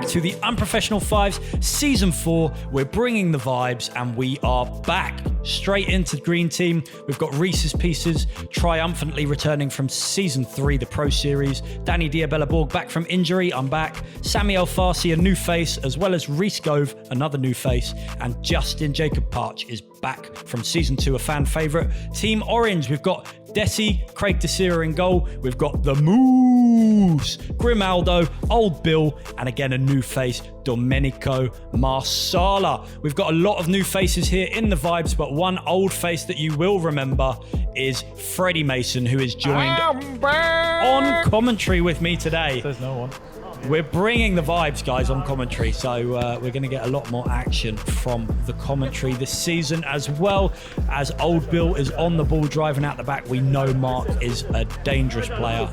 to the Unprofessional Fives Season 4. We're bringing the vibes and we are back straight into the green team. We've got Reese's Pieces triumphantly returning from Season 3, the Pro Series. Danny D. Abela-Borg back from injury. I'm back. Sammy El Farsi, a new face, as well as Reese Gove, another new face. And Justin Jacob Parch is back from Season 2, a fan favourite. Team Orange, we've got Desi, Craig Desira in goal. We've got the Moose, Grimaldo, Old Bill, and again a new face, Domenico Marsala. We've got a lot of new faces here in the vibes, but one old face that you will remember is Freddie Mason, who is joined on commentary with me today. There's no one. We're bringing the vibes, guys, on commentary, so we're going to get a lot more action from the commentary this season, as well as Old Bill is on the ball driving out the back. We know Mark is a dangerous player.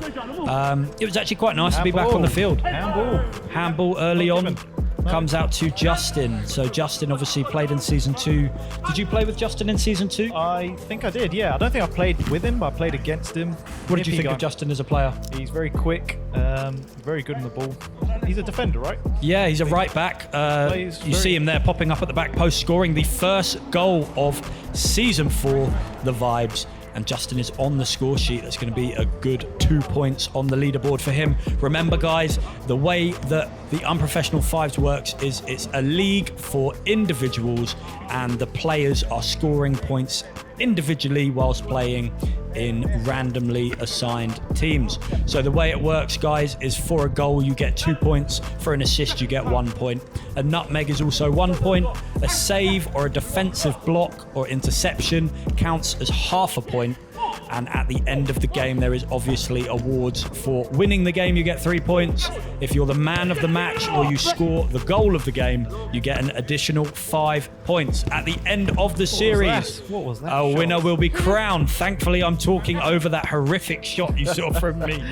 It was actually quite nice to be back on the field. Handball early on. Comes out to Justin. So Justin obviously played in Season 2. Did you play with Justin in Season 2? I think I did, yeah. I don't think I played with him, but I played against him. What did you think of Justin as a player? He's very quick, very good on the ball. He's a defender, right? Yeah, he's a right back. You see him there popping up at the back post, scoring the first goal of Season 4, the vibes. And Justin is on the score sheet. That's going to be a good 2 points on the leaderboard for him. Remember, guys, the way that the Unprofessional Fives works is it's a league for individuals, and the players are scoring points individually whilst playing in randomly assigned teams. So the way it works, guys, is for a goal you get 2 points, for an assist you get 1 point. A nutmeg is also 1 point. A save or a defensive block or interception counts as half a point. And at the end of the game, there is obviously awards. For winning the game, you get 3 points. If you're the man of the match or you score the goal of the game, you get an additional 5 points. At the end of the series, what was that a shot? winner will be crowned. Thankfully, I'm talking over that horrific shot you saw from me.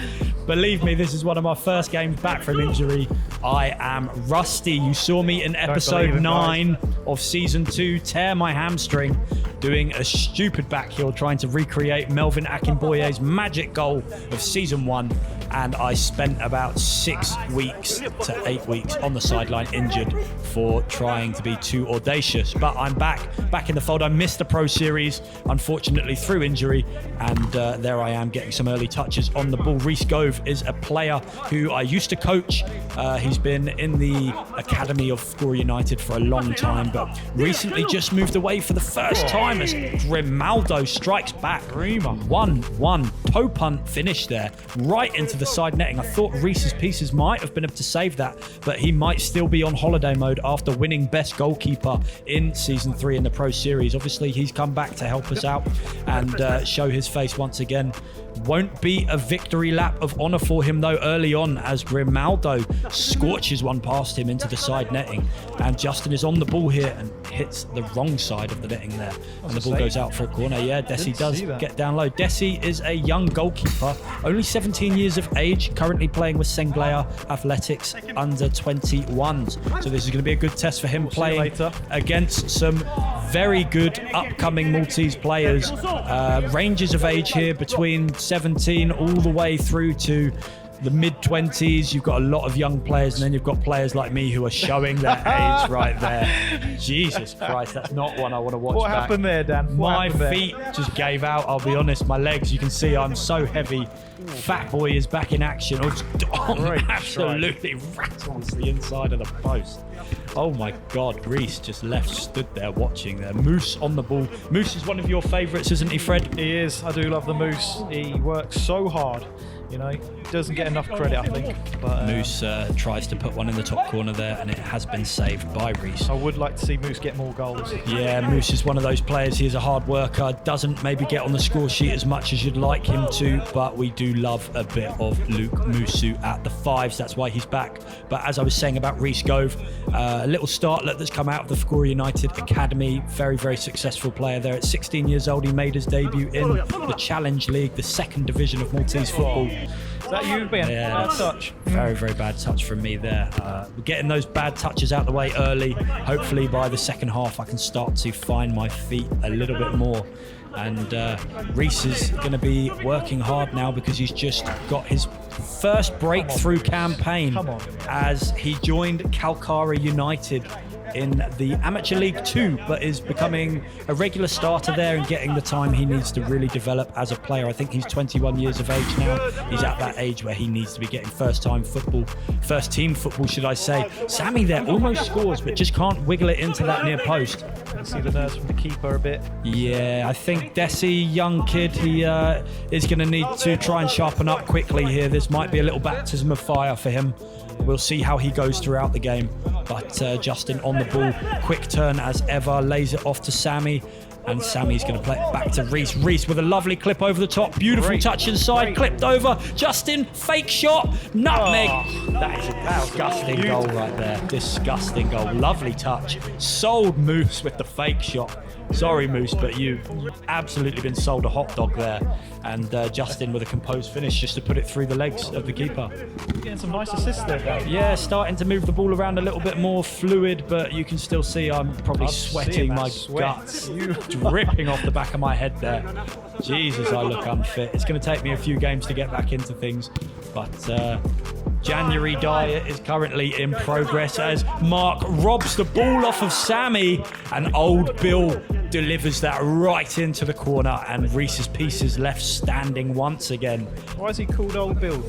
Believe me, this is one of my first games back from injury. I am rusty. You saw me in episode 9 of Season 2 tear my hamstring doing a stupid back heel trying to recreate Melvin Akinboye's magic goal of Season 1, and I spent about 6 weeks to 8 weeks on the sideline injured for trying to be too audacious. But I'm back in the fold. I missed the Pro Series, unfortunately, through injury, and there I am getting some early touches on the ball. Reese Gove is a player who I used to coach. He's been in the academy of Score United for a long time, but recently just moved away for the first time as Grimaldo strikes back. 1-1 toe punt finish there, right into the side netting. I thought Reese's Pieces might have been able to save that, but he might still be on holiday mode after winning best goalkeeper in Season 3 in the Pro Series. Obviously, he's come back to help us out and show his face once again. Won't be a victory lap of honour for him, though, early on, as Grimaldo scorches one past him into the side netting. And Justin is on the ball here and hits the wrong side of the netting there. And the ball goes out for a corner. Yeah, Desi does get down low. Desi is a young goalkeeper, only 17 years of age, currently playing with Senglea Athletics under 21s. So this is going to be a good test for him, playing against some very good upcoming Maltese players. Ranges of age here between 17 all the way through to the mid-20s. You've got a lot of young players, and then you've got players like me who are showing their age right there. Jesus Christ, that's not one I want to watch What back. happened there, Dan? My feet just gave out, I'll be honest. My legs, you can see I'm so heavy. Fat boy is back in action. Absolutely rattles the inside of the post. Oh my God, Reese just stood there watching there. Moose on the ball. Moose is one of your favourites, isn't he, Fred? He is. I do love the Moose. He works so hard. You know, doesn't get enough credit, I think. But Moose tries to put one in the top corner there, and it has been saved by Reese. I would like to see Moose get more goals. Yeah, Moose is one of those players. He is a hard worker. Doesn't maybe get on the score sheet as much as you'd like him to, but we do love a bit of Luke Musu at the Fives. That's why he's back. But as I was saying about Reese Gove, a little startlet that's come out of the Score United Academy. Very, very successful player there. At 16 years old, he made his debut in the Challenge League, the second division of Maltese football. Is that you, Ben? Yeah, bad touch. Very, very bad touch from me there. We're getting those bad touches out the way early. Hopefully by the second half I can start to find my feet a little bit more. And Reese is going to be working hard now because he's just got his first breakthrough campaign Come on. as he joined Calcara United in the Amateur League 2, but is becoming a regular starter there and getting the time he needs to really develop as a player. I think he's 21 years of age now. He's at that age where he needs to be getting first team football, should I say. Sammy there almost scores, but just can't wiggle it into that near post. You see the nerves from the keeper a bit. Yeah, I think Desi, young kid, he is going to need to try and sharpen up quickly here. This might be a little baptism of fire for him. We'll see how he goes throughout the game. But Justin on the ball, quick turn as ever, lays it off to Sammy. And Sammy's going to play it back to Reese. Reese with a lovely clip over the top. Beautiful touch inside, clipped over. Justin, fake shot, nutmeg. That is a disgusting goal right there. Disgusting goal. Lovely touch. Sold Moose with the fake shot. Sorry, Moose, but you've absolutely been sold a hot dog there. And Justin with a composed finish just to put it through the legs of the keeper. Getting some nice assists there, guys. Yeah, starting to move the ball around a little bit more fluid, but you can still see I'm probably sweating my guts. Dripping off the back of my head there. Jesus, I look unfit. It's going to take me a few games to get back into things, but January diet is currently in progress as Mark robs the ball off of Sammy, and Old Bill delivers that right into the corner, and Reese's Pieces left standing once again. Why is he called Old Bill?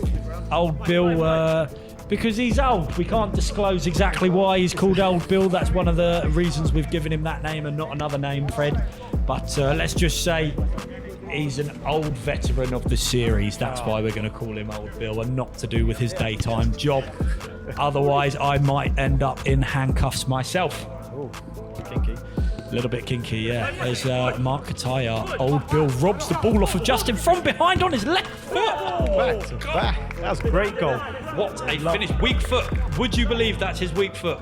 Old Bill, because he's old. We can't disclose exactly why he's called Old Bill. That's one of the reasons we've given him that name and not another name, Fred. But let's just say he's an old veteran of the series. That's why we're going to call him Old Bill, and not to do with his daytime job. Otherwise, I might end up in handcuffs myself. Oh, kinky. A little bit kinky, yeah. There's Mark Kataya. Old Bill robs the ball off of Justin from behind on his left foot. Back to back. That was a great goal. What a finish. Weak foot. Would you believe that's his weak foot?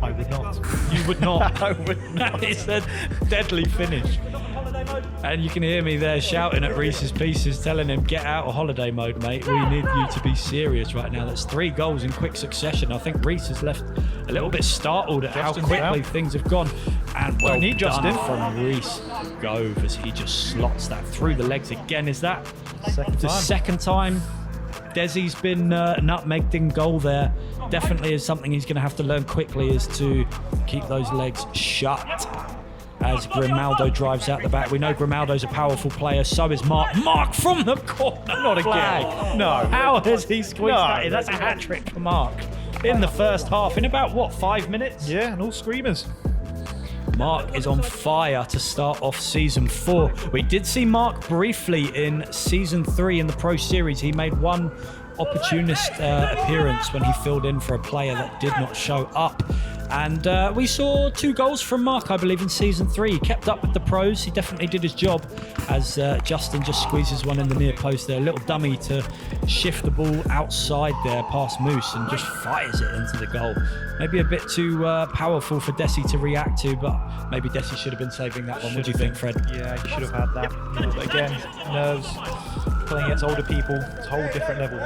I would not. You would not. I would not. It's a deadly finish. And you can hear me there shouting at Reese's Pieces, telling him, get out of holiday mode, mate. We need you to be serious right now. That's 3 goals in quick succession. I think Reese has left a little bit startled at how quickly things have gone. And well done Justin from Reese Gove as he just slots that through the legs again. Is that the second time Desi's been nutmegged in goal there? Definitely is something he's going to have to learn quickly, is to keep those legs shut. As Grimaldo drives out the back. We know Grimaldo's a powerful player, so is Mark. Mark from the corner. Not again. No. How has he squeezed that in? That's a hat-trick for Mark in the first half, in about, what, 5 minutes? Yeah, and all screamers. Mark is on fire to start off season 4. We did see Mark briefly in season 3 in the Pro Series. He made one opportunist appearance when he filled in for a player that did not show up. And we saw 2 goals from Mark, I believe, in season 3. He kept up with the pros. He definitely did his job as Justin just squeezes one in the near post there. A little dummy to shift the ball outside there past Moose and just fires it into the goal. Maybe a bit too powerful for Desi to react to, but maybe Desi should have been saving that one. What do you think, Fred? Yeah, you should have had that. But again, nerves, playing against older people, it's a whole different level.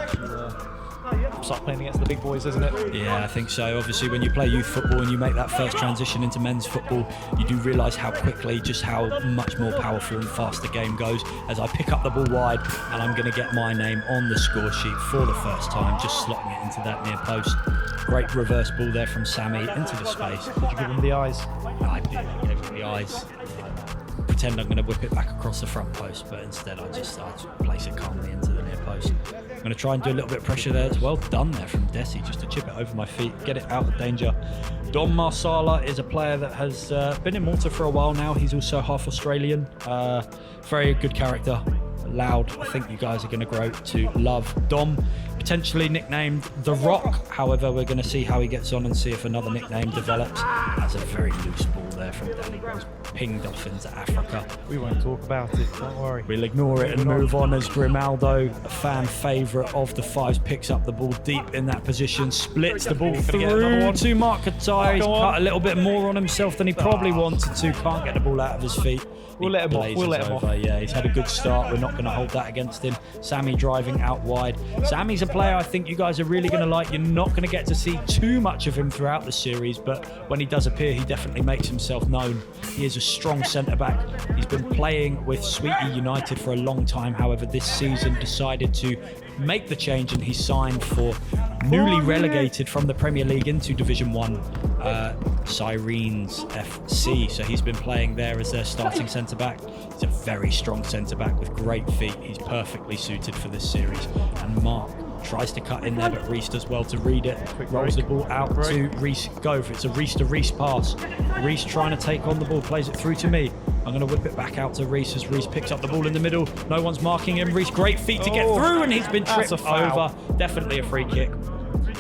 Start playing against the big boys, isn't it? Yeah, I think so. Obviously, when you play youth football and you make that first transition into men's football, you do realise how quickly, just how much more powerful and fast the game goes. As I pick up the ball wide, and I'm going to get my name on the score sheet for the first time, just slotting it into that near post. Great reverse ball there from Sammy into the space. Did you give him the eyes? I did. I gave him the eyes. Pretend I'm going to whip it back across the front post, but instead I just place it calmly into the near post. I'm going to try and do a little bit of pressure there. It's well done there from Desi, just to chip it over my feet, get it out of danger. Dom Marsala is a player that has been in Malta for a while now. He's also half Australian. Very good character. Loud. I think you guys are going to grow to love Dom. Potentially nicknamed The Rock. However, we're going to see how he gets on and see if another nickname develops. That's a very loose ball there from Danny. Goes pinged off into Africa. We won't talk about it, don't worry. We'll ignore it and move on as Grimaldo, a fan favourite of the Fives, picks up the ball deep in that position, splits the ball through to Mark Kataya. He's cut a little bit more on himself than he probably wanted to. Can't get the ball out of his feet. We'll let him off. We'll let him off. Yeah, he's had a good start. We're not going to hold that against him. Sammy driving out wide. Sammy's a player I think you guys are really going to like. You're not going to get to see too much of him throughout the series, but when he does appear, he definitely makes himself known. He is a strong centre-back. He's been playing with Sweetie United for a long time. However, this season decided to make the change, and he signed for newly relegated from the Premier League into Division 1 Sirens FC. So he's been playing there as their starting centre-back. He's a very strong centre-back with great feet. He's perfectly suited for this series. And Mark tries to cut in there, but Reese does well to read it. Rolls the ball out to Reese. Go for it. It's a Reese to Reese pass. Reese trying to take on the ball, plays it through to me. I'm going to whip it back out to Reese as Reese picks up the ball in the middle. No one's marking him. Reese, great feet to get through, and he's been tripped over. Definitely a free kick.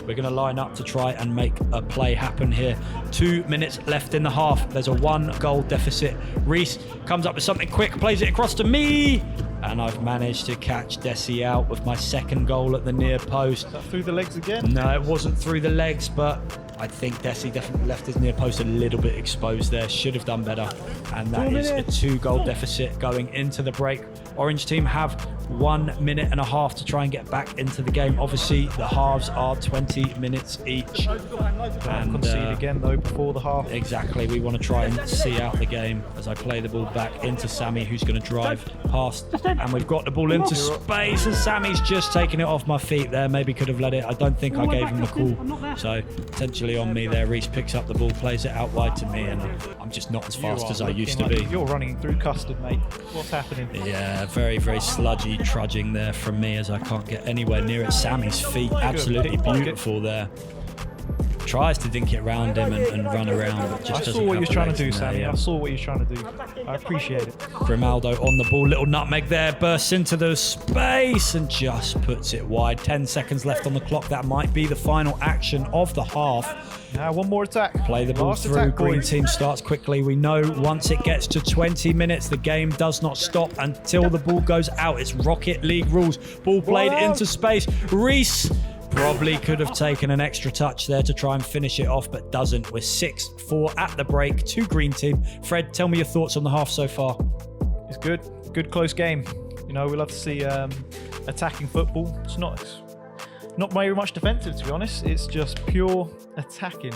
We're going to line up to try and make a play happen here. 2 minutes left in the half. There's a 1-goal deficit. Reese comes up with something quick, plays it across to me, and I've managed to catch Desi out with my second goal at the near post. Is that through the legs again? No, it wasn't through the legs, but I think Desi definitely left his near post a little bit exposed there. Should have done better. And that is a 2-goal deficit going into the break. Orange team have 1 minute and a half to try and get back into the game. Obviously, the halves are 20 minutes each. And concede again, though, before the half. Exactly. We want to try and see out the game as I play the ball back into Sammy, who's going to drive past. And we've got the ball into space, and Sammy's just taking it off my feet there. Maybe could have let it. I don't think I gave him the call. So potentially on me there. Reese picks up the ball, plays it out wide to me, and I'm just not as fast as I used to be. You're running through custard, mate. What's happening? Yeah, very, very sludgy trudging there from me as I can't get anywhere near it. Sammy's feet, absolutely beautiful there. Tries to dink it around him and run around, but just doesn't. I saw what have you're the trying to legs do, in Sammy. there, I saw what you're trying to do. I appreciate it. Grimaldo on the ball, little nutmeg there, bursts into the space and just puts it wide. 10 seconds left on the clock. That might be the final action of the half. Now one more attack. Play the ball through. Green team starts quickly. We know once it gets to 20 minutes, the game does not stop until the ball goes out. It's Rocket League rules. Ball played into space. Reese probably could have taken an extra touch there to try and finish it off, but doesn't. We're 6-4 at the break to green team. Fred, tell me your thoughts on the half so far. It's good. Good close game. You know, we love to see attacking football. It's not very much defensive, to be honest. It's just pure attacking.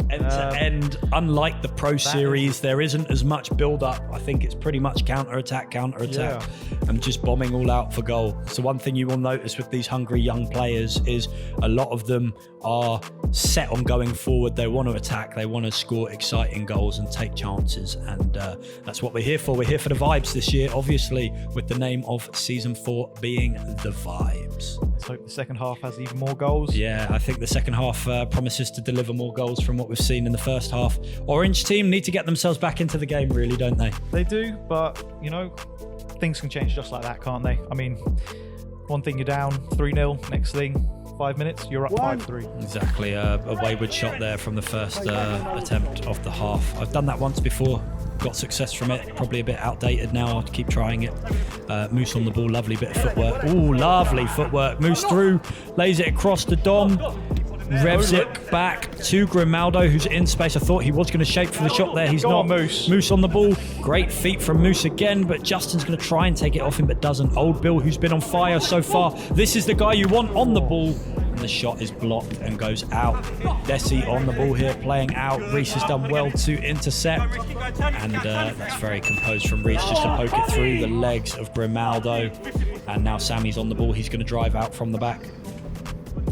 End to end, unlike the Pro Series, there isn't as much build-up. I think it's pretty much counter-attack, and just bombing all out for goal. So one thing you will notice with these hungry young players is a lot of them are set on going forward. They want to attack, they want to score exciting goals and take chances, and that's what we're here for. We're here for the vibes this year, obviously, with the name of Season 4 being The Vibes. Let's hope the second half has even more goals. Yeah, I think the second half promises to deliver more goals from what we've seen in the first half. Orange team need to get themselves back into the game, really, don't they? They do, but, you know, things can change just like that, can't they? I mean, one thing you're down 3-0, next thing, 5 minutes, you're up 5-3. Exactly, a wayward shot there from the first attempt of the half. I've done that once before, got success from it, probably a bit outdated now. I'll keep trying it. Moose on the ball, lovely bit of footwork. Ooh, lovely footwork. Moose through, lays it across to Dom. Revs it back to Grimaldo, who's in space. I thought he was going to shape for the shot there. He's not. Moose on the ball. Great feet from Moose again, but Justin's going to try and take it off him, but doesn't. Old Bill, who's been on fire so far. This is the guy you want on the ball. And the shot is blocked and goes out. Desi on the ball here, playing out. Reese has done well to intercept. And that's very composed from Reese, just to poke it through the legs of Grimaldo. And now Sammy's on the ball. He's going to drive out from the back.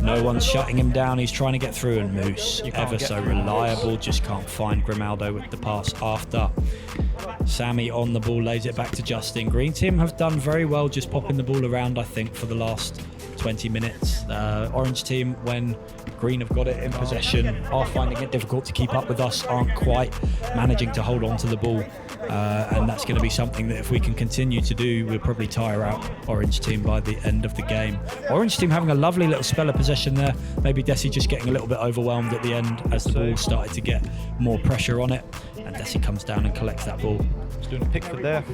No one's shutting him down. He's trying to get through, and Moose, ever so reliable, just can't find Grimaldo with the pass after. Sammy on the ball, lays it back to Justin. Green team have done very well just popping the ball around, I think, for the last 20 minutes. Orange team, when Green have got it in possession, are finding it difficult to keep up with us, aren't quite managing to hold on to the ball. And that's going to be something that if we can continue to do, we'll probably tire out Orange team by the end of the game. Orange team having a lovely little spell of possession there. Maybe Desi just getting a little bit overwhelmed at the end as the ball started to get more pressure on it. And Desi comes down and collects that ball. Just doing a Pickford there.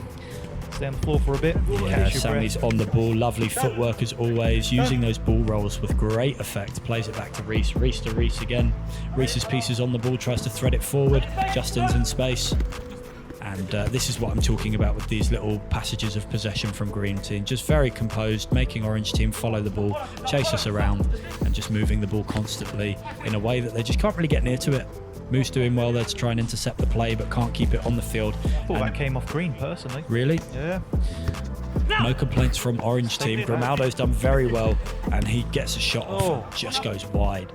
Stay on the floor for a bit. Yeah, Sammy's on the ball. Lovely footwork as always. Using those ball rolls with great effect. Plays it back to Reese. Reese to Reese again. Reese's piece is on the ball. Tries to thread it forward. Justin's in space. And this is what I'm talking about with these little passages of possession from Green Team. Just very composed, making Orange Team follow the ball, chase us around, and just moving the ball constantly in a way that they just can't really get near to it. Moose doing well there to try and intercept the play, but can't keep it on the field. I thought that came off Green, personally. Really? Yeah. No complaints from Orange Team. Grimaldo's done very well, and he gets a shot off and just goes wide.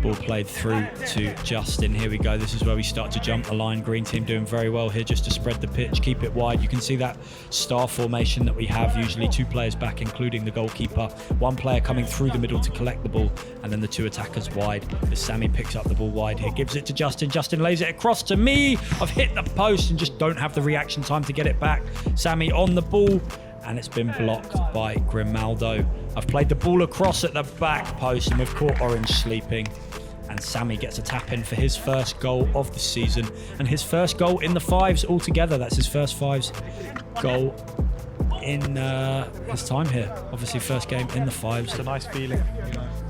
Ball played through to Justin. Here we go. This is where we start to jump the line. Green Team doing very well here just to spread the pitch, keep it wide. You can see that star formation that we have, usually 2 players back, including the goalkeeper. 1 player coming through the middle to collect the ball, and then the 2 attackers wide. As Sammy picks up the ball wide here, gives it to Justin. Justin lays it across to me. I've hit the post and just don't have the reaction time to get it back. Sammy on the ball, and it's been blocked by Grimaldo. I've played the ball across at the back post, and we've caught Orange sleeping. And Sammy gets a tap in for his first goal of the season, and his first goal in the Fives altogether. That's his first Fives goal in his time here. Obviously, first game in the Fives. It's a nice feeling.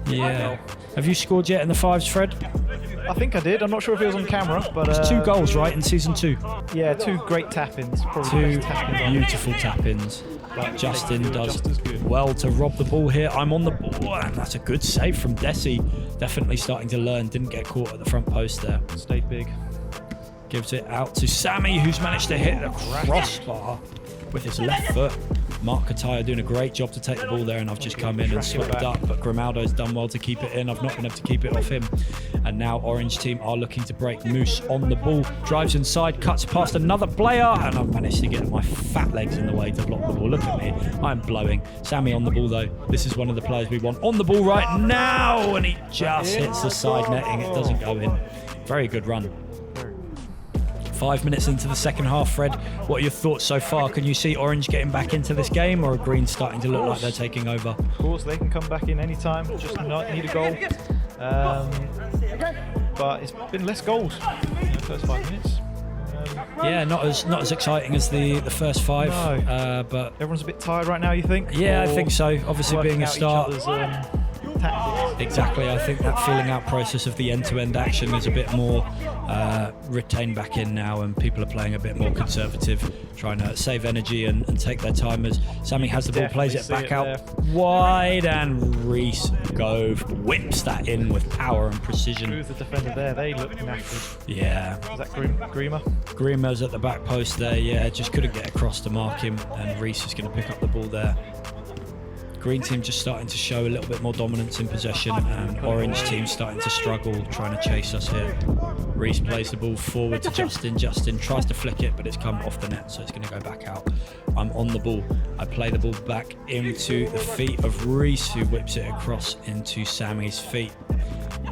Yeah. Have you scored yet in the Fives, Fred? I think I did. I'm not sure if it was on camera, but It's 2 goals, right, in season 2? Yeah, 2 great tap-ins. Probably 2 beautiful tap-ins. Justin does well to rob the ball here. I'm on the ball, and that's a good save from Desi. Definitely starting to learn. Didn't get caught at the front post there. Stayed big. Gives it out to Sammy, who's managed to hit the crossbar with his left foot. Mark Kataya doing a great job to take the ball there, and I've just come in and swept up, but Grimaldo's done well to keep it in. I've not been able to keep it off him. And now Orange Team are looking to break. Moose on the ball, drives inside, cuts past another player, and I've managed to get my fat legs in the way to block the ball. Look at me, I'm blowing. Sammy on the ball though. This is one of the players we want on the ball right now, and he just hits the side netting. It doesn't go in. Very good run. 5 minutes into the second half, Fred. What are your thoughts so far? Can you see Orange getting back into this game, or are Green starting to look like they're taking over? Of course, they can come back in any time. Just not need a goal. But it's been less goals in the first 5 minutes. Yeah, not as exciting as the first 5. No. But Everyone's a bit tired right now, you think? Yeah, Or I think so. Obviously, being a start. Tactics. Exactly, I think that feeling out process of the end-to-end action is a bit more retained back in now, and people are playing a bit more conservative, trying to save energy and take their time. As Sammy has the ball, plays it back out wide, and Reese Gove whips that in with power and precision. Who's the defender there? They look knackered. Yeah. Is that Grima? Grima's at the back post there, yeah, just couldn't get across to mark him, and Reese is going to pick up the ball there. Green Team just starting to show a little bit more dominance in possession, and Orange Team starting to struggle trying to chase us here. Reese plays the ball forward to Justin. Justin tries to flick it, but it's come off the net, so it's going to go back out. I'm on the ball. I play the ball back into the feet of Reese, who whips it across into Sammy's feet.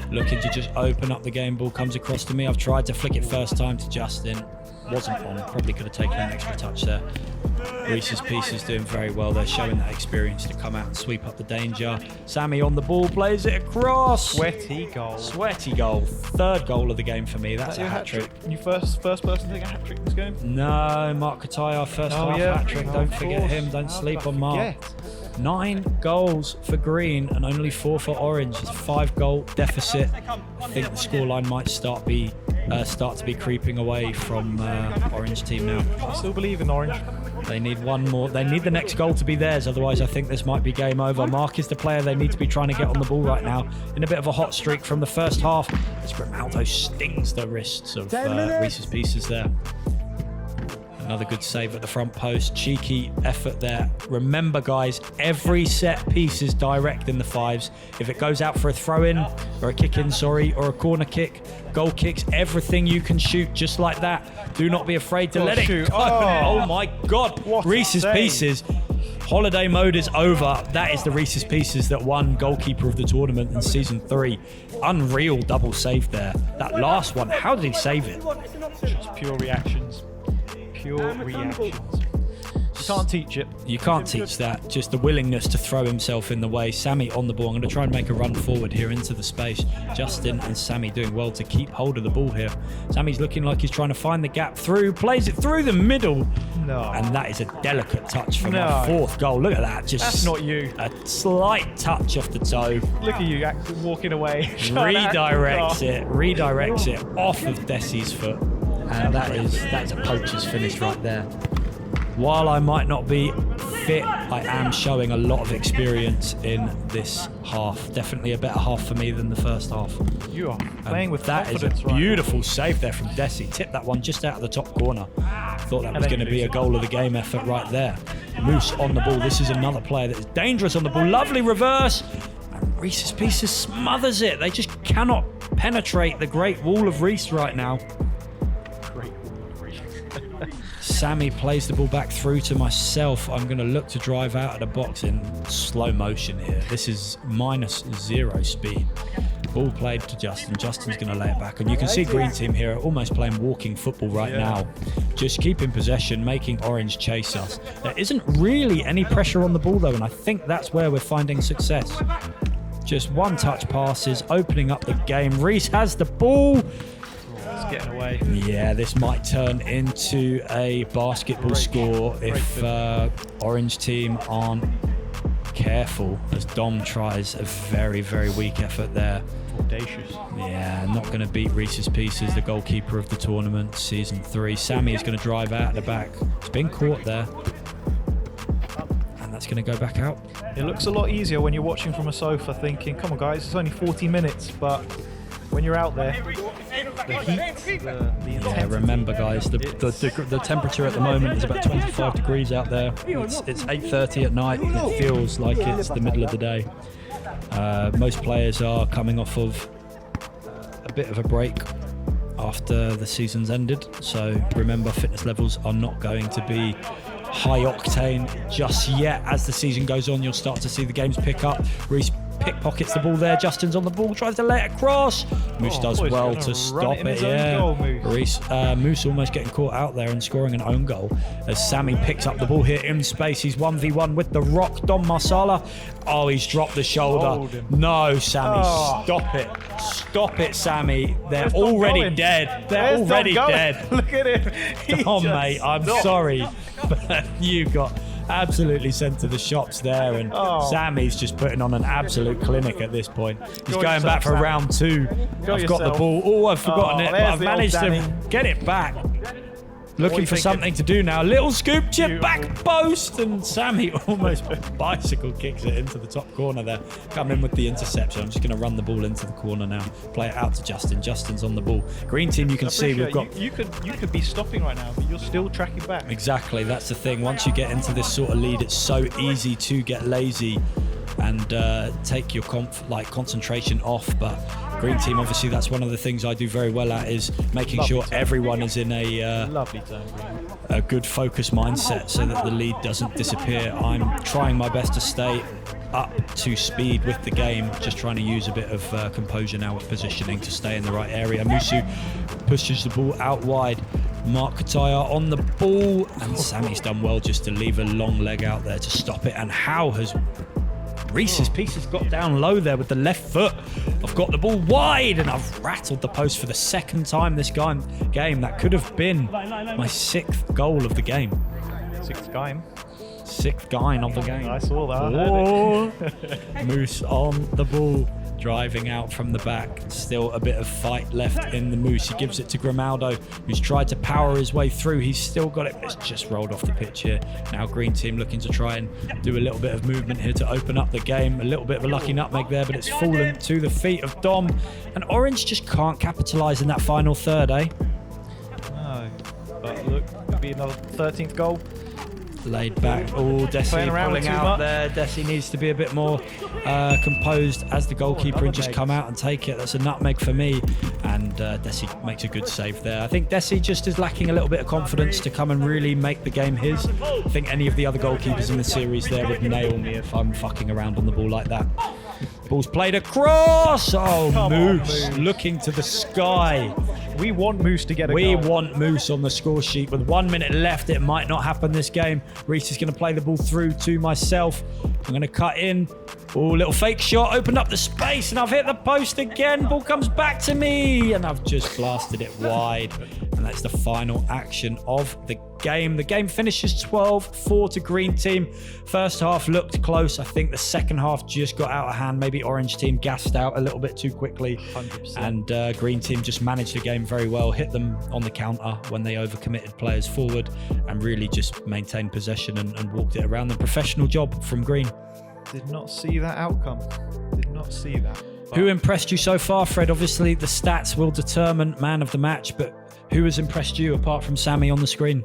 Looking to just open up the game. Ball comes across to me. I've tried to flick it first time to Justin. Wasn't on. Probably could have taken an extra touch there. Reese's piece is doing very well. They're showing that experience to come out and sweep up the danger. Sammy on the ball, plays it across. Sweaty goal. Sweaty goal. 3rd goal of the game for me. That's a hat-trick. You first person to take a hat-trick in this game? No, Mark Kataya, first half hat-trick. Don't forget him. Don't sleep on Mark. 9 goals for Green and only 4 for Orange. It's a 5-goal deficit. I think the scoreline might start to be creeping away from Orange Team now. I still believe in Orange. They need one more. They need the next goal to be theirs. Otherwise, I think this might be game over. Mark is the player they need to be trying to get on the ball right now. In a bit of a hot streak from the first half, as Grimaldo stings the wrists of Reese's Pieces there. Another good save at the front post. Cheeky effort there. Remember, guys, every set piece is direct in the Fives. If it goes out for a throw-in, or a kick-in, or a corner kick, goal kicks, everything you can shoot just like that. Do not be afraid to let it go. Oh my God. Reese's Pieces. Holiday mode is over. That is the Reese's Pieces that won goalkeeper of the tournament in season 3. Unreal double save there. That last one, how did he save it? Just pure reactions. Pure reactions. You can't teach it. You can't teach that. Just the willingness to throw himself in the way. Sammy on the ball. I'm going to try and make a run forward here into the space. Justin and Sammy doing well to keep hold of the ball here. Sammy's looking like he's trying to find the gap through. Plays it through the middle. No. And that is a delicate touch from our 4th goal. Look at that. Just that's not you. A slight touch off the toe. Look at you walking away. Redirects it off of Desi's foot. And that is a poacher's finish right there. While I might not be fit, I am showing a lot of experience in this half. Definitely a better half for me than the first half. You are playing with that is confidence a beautiful save there from Desi. Tipped that one just out of the top corner. Thought that was going to be a goal of the game effort right there. Moose on the ball. This is another player that is dangerous on the ball. Lovely reverse. And Reese's Pieces smothers it. They just cannot penetrate the great wall of Reese right now. Great wall of Reese. Sammy plays the ball back through to myself. I'm going to look to drive out of the box in slow motion here. This is -0 speed. Ball played to Justin. Justin's going to lay it back. And you can see Green Team here are almost playing walking football right now. Just keeping possession, making Orange chase us. There isn't really any pressure on the ball though, and I think that's where we're finding success. Just one-touch passes, opening up the game. Reese has the ball. It's getting away. Yeah, this might turn into a basketball score if Orange Team aren't careful, as Dom tries a very, very weak effort there. Audacious. Yeah, not going to beat Reese's Pieces, the goalkeeper of the tournament, season 3. Sammy is going to drive out the back. It's been caught there. And that's going to go back out. It looks a lot easier when you're watching from a sofa thinking, come on guys, it's only 40 minutes, but when you're out there, the heat, the intensity. Yeah, remember guys, the temperature at the moment is about 25 degrees out there. It's 8:30 at night and it feels like it's the middle of the day. Most players are coming off of a bit of a break after the season's ended, so remember fitness levels are not going to be high octane just yet. As the season goes on, you'll start to see the games pick up. Reese pickpockets the ball there. Justin's on the ball, tries to let it cross. Moose does well to stop it. Yeah, Moose almost getting caught out there and scoring an own goal as Sammy picks up the ball here in space. He's 1v1 with the Rock, Dom Marsala. Oh, he's dropped the shoulder. No, Sammy, stop it. Stop it, Sammy. They're already dead. They're already dead. Look at him. Dom, mate, I'm sorry, but you got absolutely sent to the shops there, and Sammy's just putting on an absolute clinic at this point. He's going back for round 2. I've got the ball. Oh, I've forgotten it, but I've managed to get it back. Looking for something to do now. Little scoop chip, back post, and Sammy almost bicycle kicks it into the top corner there. Come in with the interception. I'm just going to run the ball into the corner now. Play it out to Justin. Justin's on the ball. Green Team, you can see we've got... You could be stopping right now, but you're still tracking back. Exactly, that's the thing. Once you get into this sort of lead, it's so easy to get lazy and take your concentration off. But Green Team, obviously, that's one of the things I do very well at, is making sure everyone is in a good focus mindset so that the lead doesn't disappear. I'm trying my best to stay up to speed with the game, just trying to use a bit of composure now with positioning to stay in the right area. Musu pushes the ball out wide. Mark Kataya on the ball, and Sammy's done well just to leave a long leg out there to stop it. And how has Reese's Pieces got down low there with the left foot? I've got the ball wide and I've rattled the post for the second time this game. That could have been my 6th goal of the game. 6th game? 6th game of the game. I saw that. Oh. Moose on the ball, driving out from the back. Still a bit of fight left in the Moose. He gives it to Grimaldo, who's tried to power his way through. He's still got it. It's just rolled off the pitch here. Now Green Team looking to try and do a little bit of movement here to open up the game. A little bit of a lucky nutmeg there, but it's fallen to the feet of Dom. And Orange just can't capitalise in that final third, eh? No, but look, could be another 13th goal. Laid back. Oh, Desi pulling out there. Desi needs to be a bit more composed as the goalkeeper and just come out and take it. That's a nutmeg for me. And Desi makes a good save there. I think Desi just is lacking a little bit of confidence to come and really make the game his. I think any of the other goalkeepers in the series there would nail me if I'm fucking around on the ball like that. Ball's played across. Oh, Moose looking to the sky. We want Moose to get a goal. We want Moose on the score sheet. With 1 minute left, it might not happen this game. Reese is going to play the ball through to myself. I'm going to cut in. Oh, little fake shot. Opened up the space and I've hit the post again. Ball comes back to me and I've just blasted it wide. And that's the final action of the game. The game finishes 12-4 to green team. First half looked close. I think the second half just got out of hand. Maybe orange team gassed out a little bit too quickly. 100%. And green team just managed the game very well. Hit them on the counter when they overcommitted players forward and really just maintained possession and walked it around. The professional job from green. Did not see that outcome. Did not see that. Who impressed you so far, Fred? Obviously, the stats will determine man of the match, but who has impressed you apart from Sammy on the screen?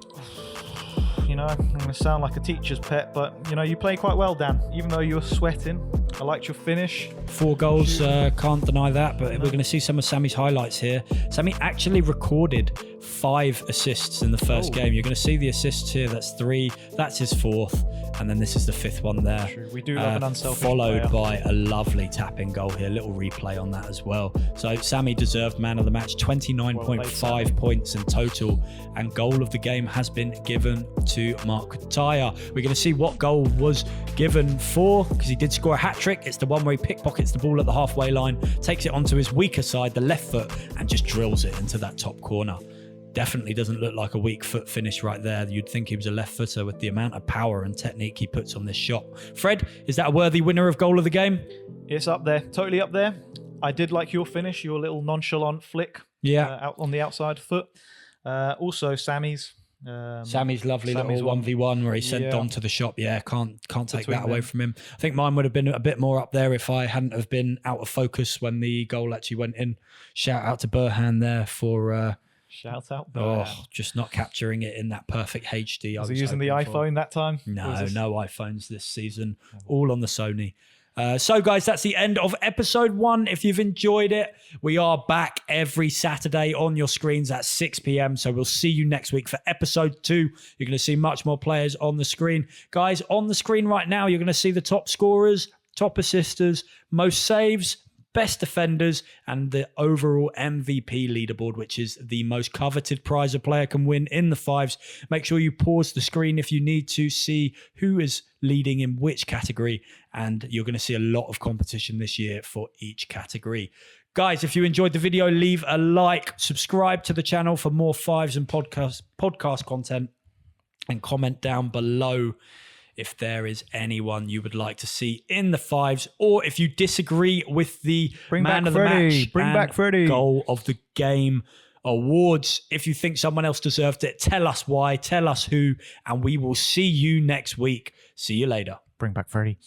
You know, I'm going to sound like a teacher's pet, but, you know, you play quite well, Dan. Even though you were sweating, I liked your finish. 4 goals, can't deny that, but we're going to see some of Sammy's highlights here. Sammy actually recorded 5 assists in the first game. You're going to see the assists here. That's 3. That's his 4th. And then this is the 5th one there. True. We do love an unselfish followed player. by a lovely tapping goal here. Little replay on that as well. So Sammy deserved man of the match. 29.5 points in total. And goal of the game has been given to Mark Tyre. We're going to see what goal was given for, because he did score a hat-trick. It's the one where he pickpockets the ball at the halfway line, takes it onto his weaker side, the left foot, and just drills it into that top corner. Definitely doesn't look like a weak foot finish right there. You'd think he was a left footer with the amount of power and technique he puts on this shot. Fred, is that a worthy winner of goal of the game? It's up there, totally up there. I did like your finish, your little nonchalant flick out on the outside foot. Also, Sammy's. Sammy's lovely little 1v1 where he sent Dom to the shop. Yeah, can't take that away from him. I think mine would have been a bit more up there if I hadn't have been out of focus when the goal actually went in. Shout out to Burhan there for... Shout out. Just not capturing it in that perfect HD. Was he using the iPhone that time? No iPhones this season. All on the Sony. So guys, that's the end of episode 1. If you've enjoyed it, we are back every Saturday on your screens at 6 p.m. So we'll see you next week for episode 2. You're going to see much more players on the screen. Guys, on the screen right now, you're going to see the top scorers, top assisters, most saves, best defenders, and the overall MVP leaderboard, which is the most coveted prize a player can win in the Fives. Make sure you pause the screen if you need to see who is leading in which category, and you're going to see a lot of competition this year for each category. Guys, if you enjoyed the video, leave a like, subscribe to the channel for more Fives and podcast content, and comment down below if there is anyone you would like to see in the Fives, or if you disagree with the man of the match and goal of the game awards. If you think someone else deserved it, tell us why, tell us who, and we will see you next week. See you later. Bring back Freddie.